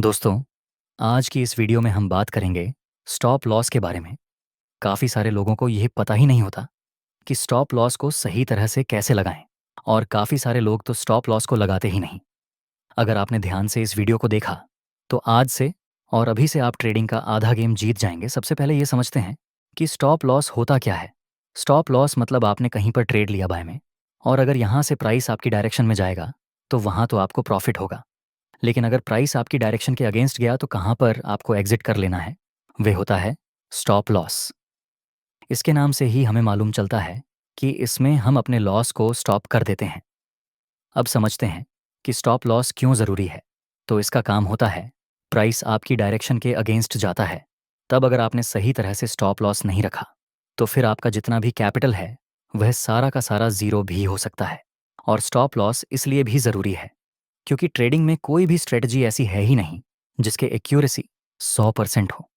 दोस्तों, आज की इस वीडियो में हम बात करेंगे स्टॉप लॉस के बारे में। काफ़ी सारे लोगों को यह पता ही नहीं होता कि स्टॉप लॉस को सही तरह से कैसे लगाएं, और काफ़ी सारे लोग तो स्टॉप लॉस को लगाते ही नहीं। अगर आपने ध्यान से इस वीडियो को देखा, तो आज से और अभी से आप ट्रेडिंग का आधा गेम जीत जाएंगे। सबसे पहले ये समझते हैं कि स्टॉप लॉस होता क्या है। स्टॉप लॉस मतलब आपने कहीं पर ट्रेड लिया बाय में, और अगर यहाँ से प्राइस आपकी डायरेक्शन में जाएगा, तो वहाँ तो आपको प्रॉफिट होगा। लेकिन अगर प्राइस आपकी डायरेक्शन के अगेंस्ट गया, तो कहाँ पर आपको एग्जिट कर लेना है, वे होता है स्टॉप लॉस। इसके नाम से ही हमें मालूम चलता है कि इसमें हम अपने लॉस को स्टॉप कर देते हैं। अब समझते हैं कि स्टॉप लॉस क्यों ज़रूरी है। तो इसका काम होता है, प्राइस आपकी डायरेक्शन के अगेंस्ट जाता है, तब अगर आपने सही तरह से स्टॉप लॉस नहीं रखा, तो फिर आपका जितना भी कैपिटल है वह सारा का सारा ज़ीरो भी हो सकता है। और स्टॉप लॉस इसलिए भी ज़रूरी है क्योंकि ट्रेडिंग में कोई भी स्ट्रेटजी ऐसी है ही नहीं जिसके एक्यूरेसी 100% हो।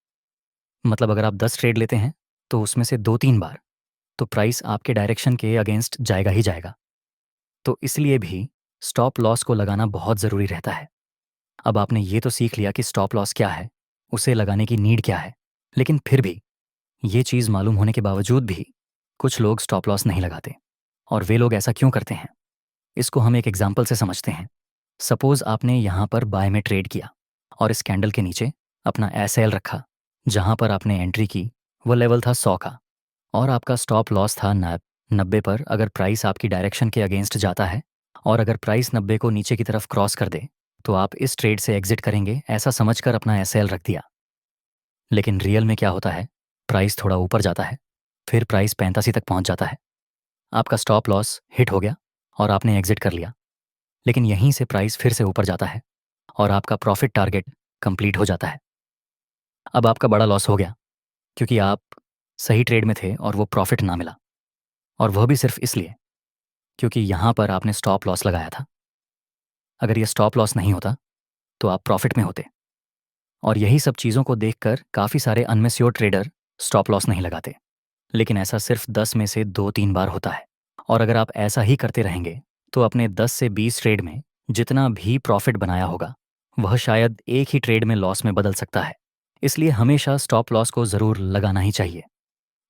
मतलब अगर आप 10 ट्रेड लेते हैं, तो उसमें से 2-3 बार तो प्राइस आपके डायरेक्शन के अगेंस्ट जाएगा ही जाएगा। तो इसलिए भी स्टॉप लॉस को लगाना बहुत ज़रूरी रहता है। अब आपने ये तो सीख लिया कि स्टॉप लॉस क्या है, उसे लगाने की नीड क्या है। लेकिन फिर भी ये चीज़ मालूम होने के बावजूद भी कुछ लोग स्टॉप लॉस नहीं लगाते। और वे लोग ऐसा क्यों करते हैं, इसको हम एक एग्जाम्पल से समझते हैं। सपोज आपने यहाँ पर बाय में ट्रेड किया और इस कैंडल के नीचे अपना एसएल रखा। जहाँ पर आपने एंट्री की वो लेवल था 100 का, और आपका स्टॉप लॉस था 90 पर। अगर प्राइस आपकी डायरेक्शन के अगेंस्ट जाता है और अगर प्राइस 90 को नीचे की तरफ क्रॉस कर दे, तो आप इस ट्रेड से एग्जिट करेंगे, ऐसा समझकर अपना एसएल रख दिया। लेकिन रियल में क्या होता है, प्राइस थोड़ा ऊपर जाता है, फिर प्राइस 85 तक पहुंच जाता है। आपका स्टॉप लॉस हिट हो गया और आपने एग्जिट कर लिया। लेकिन यहीं से प्राइस फिर से ऊपर जाता है और आपका प्रॉफिट टारगेट कंप्लीट हो जाता है। अब आपका बड़ा लॉस हो गया क्योंकि आप सही ट्रेड में थे और वो प्रॉफिट ना मिला, और वह भी सिर्फ इसलिए क्योंकि यहाँ पर आपने स्टॉप लॉस लगाया था। अगर ये स्टॉप लॉस नहीं होता, तो आप प्रॉफिट में होते। और यही सब चीज़ों को देखकर काफ़ी सारे अनमेच्योर ट्रेडर स्टॉप लॉस नहीं लगाते। लेकिन ऐसा सिर्फ 10 में से 2-3 बार होता है। और अगर आप ऐसा ही करते रहेंगे, तो अपने 10 से 20 ट्रेड में जितना भी प्रॉफिट बनाया होगा, वह शायद एक ही ट्रेड में लॉस में बदल सकता है। इसलिए हमेशा स्टॉप लॉस को ज़रूर लगाना ही चाहिए।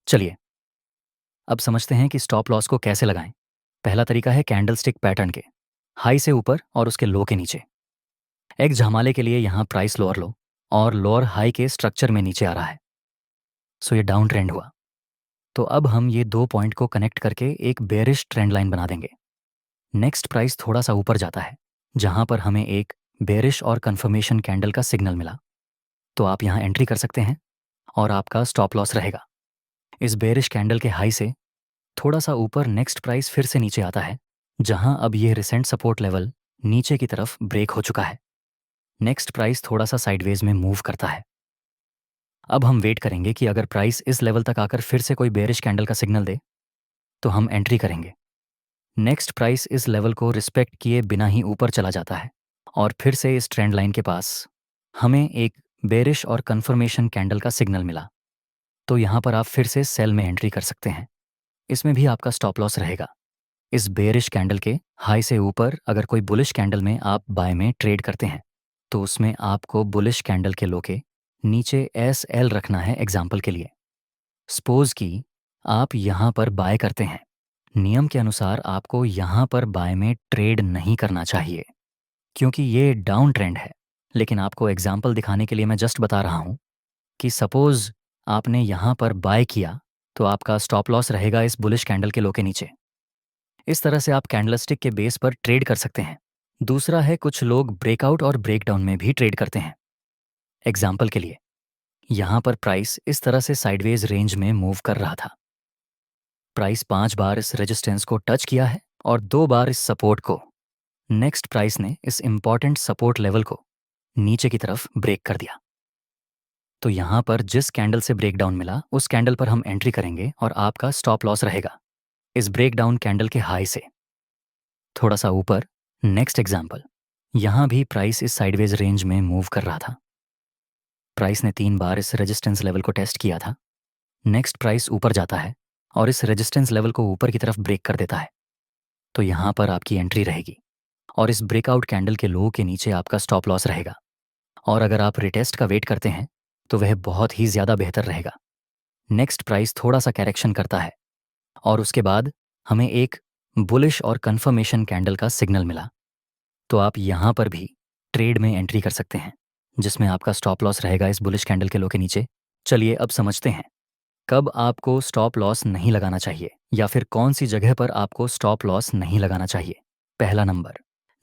चलिए, अब समझते हैं कि स्टॉप लॉस को कैसे लगाएं। पहला तरीका है कैंडलस्टिक पैटर्न के हाई से ऊपर और उसके लो के नीचे। एक झमाले के लिए यहाँ प्राइस लोअर लो और लोअर हाई के स्ट्रक्चर में नीचे आ रहा है, सो ये डाउन ट्रेंड हुआ। तो अब हम ये 2 पॉइंट को कनेक्ट करके एक बेरिश ट्रेंड लाइन बना देंगे। नेक्स्ट प्राइस थोड़ा सा ऊपर जाता है, जहां पर हमें एक बेरिश और कंफर्मेशन कैंडल का सिग्नल मिला, तो आप यहां एंट्री कर सकते हैं और आपका स्टॉप लॉस रहेगा। इस बेरिश कैंडल के हाई से थोड़ा सा ऊपर नेक्स्ट प्राइस फिर से नीचे आता है, जहां अब ये रिसेंट सपोर्ट लेवल नीचे की तरफ ब्रेक हो चुका है। नेक्स्ट प्राइस थोड़ा सा साइडवेज में मूव करता है। अब हम वेट करेंगे कि अगर प्राइस इस लेवल तक आकर फिर से कोई बेरिश कैंडल का सिग्नल दे, तो हम एंट्री करेंगे। नेक्स्ट प्राइस इस लेवल को रिस्पेक्ट किए बिना ही ऊपर चला जाता है, और फिर से इस ट्रेंड लाइन के पास हमें एक बेरिश और कंफर्मेशन कैंडल का सिग्नल मिला, तो यहाँ पर आप फिर से सेल में एंट्री कर सकते हैं। इसमें भी आपका स्टॉप लॉस रहेगा। इस बेरिश कैंडल के हाई से ऊपर अगर कोई बुलिश कैंडल में आप बाय में ट्रेड करते हैं, तो उसमें आपको बुलिश कैंडल के लो के नीचे SL रखना है। एग्जाम्पल के लिए, सपोज कि आप यहाँ पर बाय करते हैं। नियम के अनुसार आपको यहाँ पर बाय में ट्रेड नहीं करना चाहिए क्योंकि ये डाउन ट्रेंड है। लेकिन आपको एग्जाम्पल दिखाने के लिए मैं जस्ट बता रहा हूँ कि सपोज आपने यहाँ पर बाय किया, तो आपका स्टॉप लॉस रहेगा इस बुलिश कैंडल के लो के नीचे। इस तरह से आप कैंडलस्टिक के बेस पर ट्रेड कर सकते हैं। दूसरा है, कुछ लोग ब्रेकआउट और ब्रेकडाउन में भी ट्रेड करते हैं। एग्जाम्पल के लिए, यहाँ पर प्राइस इस तरह से साइडवेज रेंज में मूव कर रहा था। प्राइस 5 बार इस रेजिस्टेंस को टच किया है और 2 बार इस सपोर्ट को। नेक्स्ट प्राइस ने इस इंपॉर्टेंट सपोर्ट लेवल को नीचे की तरफ ब्रेक कर दिया। तो यहाँ पर जिस कैंडल से ब्रेकडाउन मिला, उस कैंडल पर हम एंट्री करेंगे और आपका स्टॉप लॉस रहेगा इस ब्रेकडाउन कैंडल के हाई से थोड़ा सा ऊपर। नेक्स्ट एग्जाम्पल, यहाँ भी प्राइस इस साइडवेज रेंज में मूव कर रहा था। प्राइस ने 3 बार इस रेजिस्टेंस लेवल को टेस्ट किया था। नेक्स्ट प्राइस ऊपर जाता है और इस रेजिस्टेंस लेवल को ऊपर की तरफ ब्रेक कर देता है, तो यहाँ पर आपकी एंट्री रहेगी और इस ब्रेकआउट कैंडल के लो के नीचे आपका स्टॉप लॉस रहेगा। और अगर आप रिटेस्ट का वेट करते हैं तो वह बहुत ही ज़्यादा बेहतर रहेगा। नेक्स्ट प्राइस थोड़ा सा करेक्शन करता है और उसके बाद हमें एक बुलिश और कन्फर्मेशन कैंडल का सिग्नल मिला, तो आप यहाँ पर भी ट्रेड में एंट्री कर सकते हैं, जिसमें आपका स्टॉप लॉस रहेगा इस बुलिश कैंडल के लो के नीचे। चलिए अब समझते हैं कब आपको स्टॉप लॉस नहीं लगाना चाहिए या फिर कौन सी जगह पर आपको स्टॉप लॉस नहीं लगाना चाहिए। पहला नंबर,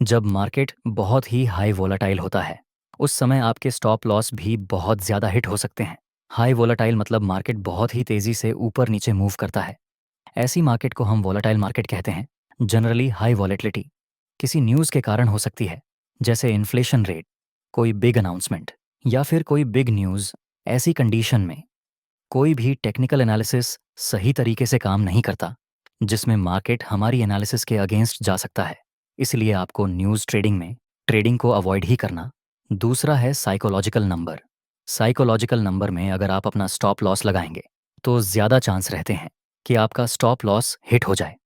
जब मार्केट बहुत ही हाई वोलाटाइल होता है, उस समय आपके स्टॉप लॉस भी बहुत ज़्यादा हिट हो सकते हैं। हाई वोलाटाइल मतलब मार्केट बहुत ही तेज़ी से ऊपर नीचे मूव करता है। ऐसी मार्केट को हम वोलाटाइल मार्केट कहते हैं। जनरली हाई वॉलेटिलिटी किसी न्यूज़ के कारण हो सकती है, जैसे इन्फ्लेशन रेट, कोई बिग अनाउंसमेंट या फिर कोई बिग न्यूज़। ऐसी कंडीशन में कोई भी टेक्निकल एनालिसिस सही तरीके से काम नहीं करता, जिसमें मार्केट हमारी एनालिसिस के अगेंस्ट जा सकता है। इसलिए आपको न्यूज़ ट्रेडिंग में ट्रेडिंग को अवॉइड ही करना। दूसरा है साइकोलॉजिकल नंबर। साइकोलॉजिकल नंबर में अगर आप अपना स्टॉप लॉस लगाएंगे तो ज़्यादा चांस रहते हैं कि आपका स्टॉप लॉस हिट हो जाए,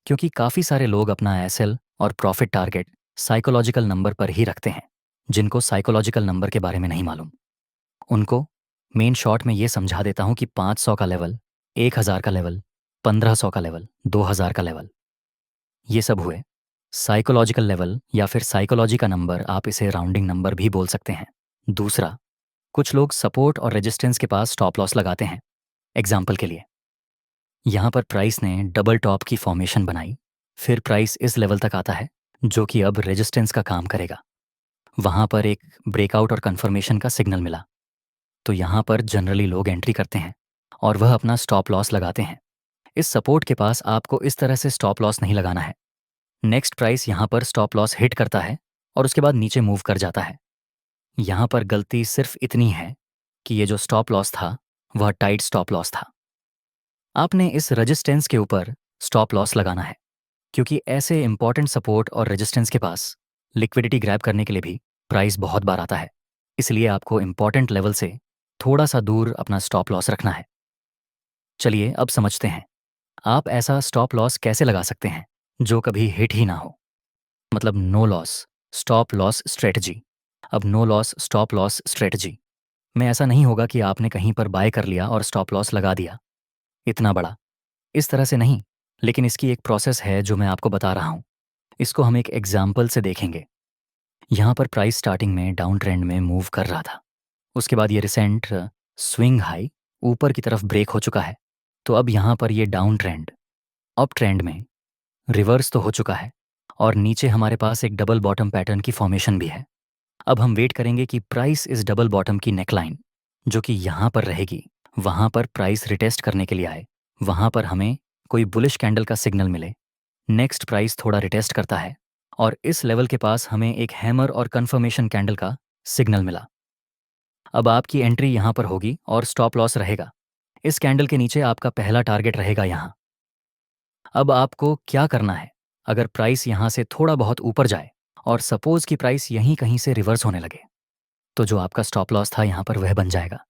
क्योंकि काफ़ी सारे लोग अपना एसएल और प्रॉफिट टारगेट साइकोलॉजिकल नंबर पर ही रखते हैं। जिनको साइकोलॉजिकल नंबर के बारे में नहीं मालूम, उनको मेन शॉर्ट में ये समझा देता हूँ कि 500 का लेवल, 1000 का लेवल, 1500 का लेवल, 2000 का लेवल, ये सब हुए साइकोलॉजिकल लेवल या फिर साइकोलॉजी का नंबर। आप इसे राउंडिंग नंबर भी बोल सकते हैं। दूसरा, कुछ लोग सपोर्ट और रेजिस्टेंस के पास स्टॉप लॉस लगाते हैं। एग्जाम्पल के लिए, यहाँ पर प्राइस ने डबल टॉप की फॉर्मेशन बनाई, फिर प्राइस इस लेवल तक आता है जो कि अब रेजिस्टेंस का काम करेगा। वहाँ पर एक ब्रेकआउट और कन्फर्मेशन का सिग्नल मिला, तो यहाँ पर जनरली लोग एंट्री करते हैं और वह अपना स्टॉप लॉस लगाते हैं। इस सपोर्ट के पास आपको इस तरह से स्टॉप लॉस नहीं लगाना है। नेक्स्ट प्राइस यहाँ पर स्टॉप लॉस हिट करता है और उसके बाद नीचे मूव कर जाता है। यहाँ पर गलती सिर्फ इतनी है कि ये जो स्टॉप लॉस था वह टाइट स्टॉप लॉस था। आपने इस रेजिस्टेंस के ऊपर स्टॉप लॉस लगाना है, क्योंकि ऐसे इंपॉर्टेंट सपोर्ट और रेजिस्टेंस के पास लिक्विडिटी ग्रैब करने के लिए भी प्राइस बहुत बार आता है। इसलिए आपको इंपॉर्टेंट लेवल से थोड़ा सा दूर अपना स्टॉप लॉस रखना है। चलिए अब समझते हैं आप ऐसा स्टॉप लॉस कैसे लगा सकते हैं जो कभी हिट ही ना हो, मतलब no loss stop loss strategy. अब no loss stop loss strategy में ऐसा नहीं होगा कि आपने कहीं पर बाय कर लिया और स्टॉप लॉस लगा दिया इतना बड़ा, इस तरह से नहीं। लेकिन इसकी एक प्रोसेस है जो मैं आपको बता रहा हूँ। इसको हम एक एग्जाम्पल से देखेंगे। यहाँ पर प्राइस स्टार्टिंग में डाउन ट्रेंड में मूव कर रहा था, उसके बाद ये रिसेंट स्विंग हाई ऊपर की तरफ ब्रेक हो चुका है। तो अब यहाँ पर ये डाउन ट्रेंड अप ट्रेंड में रिवर्स तो हो चुका है और नीचे हमारे पास एक डबल बॉटम पैटर्न की फॉर्मेशन भी है। अब हम वेट करेंगे कि प्राइस इस डबल बॉटम की नेकलाइन जो कि यहाँ पर रहेगी, वहाँ पर प्राइस रिटेस्ट करने के लिए आए, वहाँ पर हमें कोई बुलिश कैंडल का सिग्नल मिले। नेक्स्ट प्राइस थोड़ा रिटेस्ट करता है और इस लेवल के पास हमें एक हैमर और कन्फर्मेशन कैंडल का सिग्नल मिला। अब आपकी एंट्री यहाँ पर होगी और स्टॉप लॉस रहेगा। इस कैंडल के नीचे आपका पहला टारगेट रहेगा यहाँ। अब आपको क्या करना है, अगर प्राइस यहाँ से थोड़ा बहुत ऊपर जाए और सपोज कि प्राइस यहीं कहीं से रिवर्स होने लगे, तो जो आपका स्टॉप लॉस था यहाँ पर वह बन जाएगा।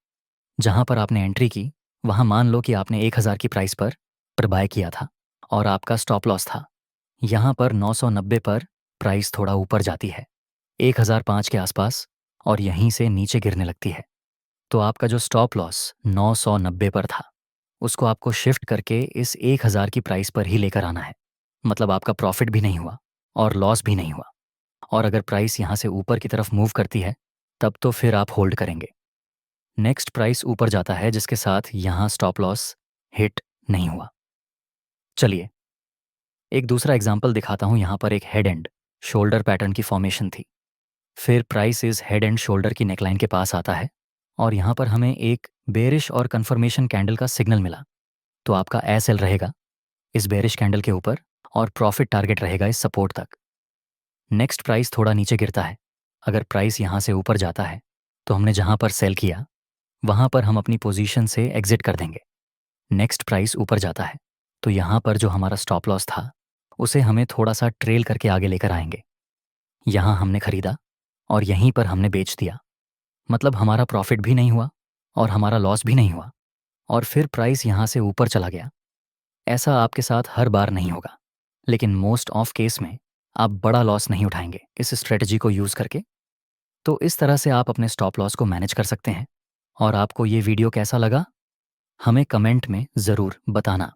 जहाँ पर आपने एंट्री की वहाँ मान लो कि आपने 1000 की प्राइस पर बाय किया था और आपका स्टॉप लॉस था यहाँ पर 990 पर। प्राइस थोड़ा ऊपर जाती है 1005 के आसपास और यहीं से नीचे गिरने लगती है, तो आपका जो स्टॉप लॉस 990 पर था उसको आपको शिफ्ट करके इस 1000 की प्राइस पर ही लेकर आना है। मतलब आपका प्रॉफिट भी नहीं हुआ और लॉस भी नहीं हुआ। और अगर प्राइस यहाँ से ऊपर की तरफ मूव करती है तब तो फिर आप होल्ड करेंगे। नेक्स्ट प्राइस ऊपर जाता है जिसके साथ यहाँ स्टॉप लॉस हिट नहीं हुआ। चलिए एक दूसरा एग्जाम्पल दिखाता हूँ। यहाँ पर एक हेड एंड शोल्डर पैटर्न की फॉर्मेशन थी, फिर प्राइस इस हेड एंड शोल्डर की नेकलाइन के पास आता है और यहाँ पर हमें एक बेरिश और कन्फर्मेशन कैंडल का सिग्नल मिला। तो आपका एसएल रहेगा इस बेरिश कैंडल के ऊपर और प्रॉफिट टारगेट रहेगा इस सपोर्ट तक। नेक्स्ट प्राइस थोड़ा नीचे गिरता है। अगर प्राइस यहाँ से ऊपर जाता है तो हमने जहाँ पर सेल किया वहाँ पर हम अपनी पोजीशन से एग्जिट कर देंगे। नेक्स्ट प्राइस ऊपर जाता है तो यहाँ पर जो हमारा स्टॉप लॉस था उसे हमें थोड़ा सा ट्रेल करके आगे लेकर आएंगे। यहाँ हमने खरीदा और यहीं पर हमने बेच दिया, मतलब हमारा प्रॉफिट भी नहीं हुआ और हमारा लॉस भी नहीं हुआ और फिर प्राइस यहाँ से ऊपर चला गया। ऐसा आपके साथ हर बार नहीं होगा, लेकिन मोस्ट ऑफ केस में आप बड़ा लॉस नहीं उठाएंगे इस स्ट्रेटजी को यूज़ करके। तो इस तरह से आप अपने स्टॉप लॉस को मैनेज कर सकते हैं। और आपको ये वीडियो कैसा लगा, हमें कमेंट में ज़रूर बताना।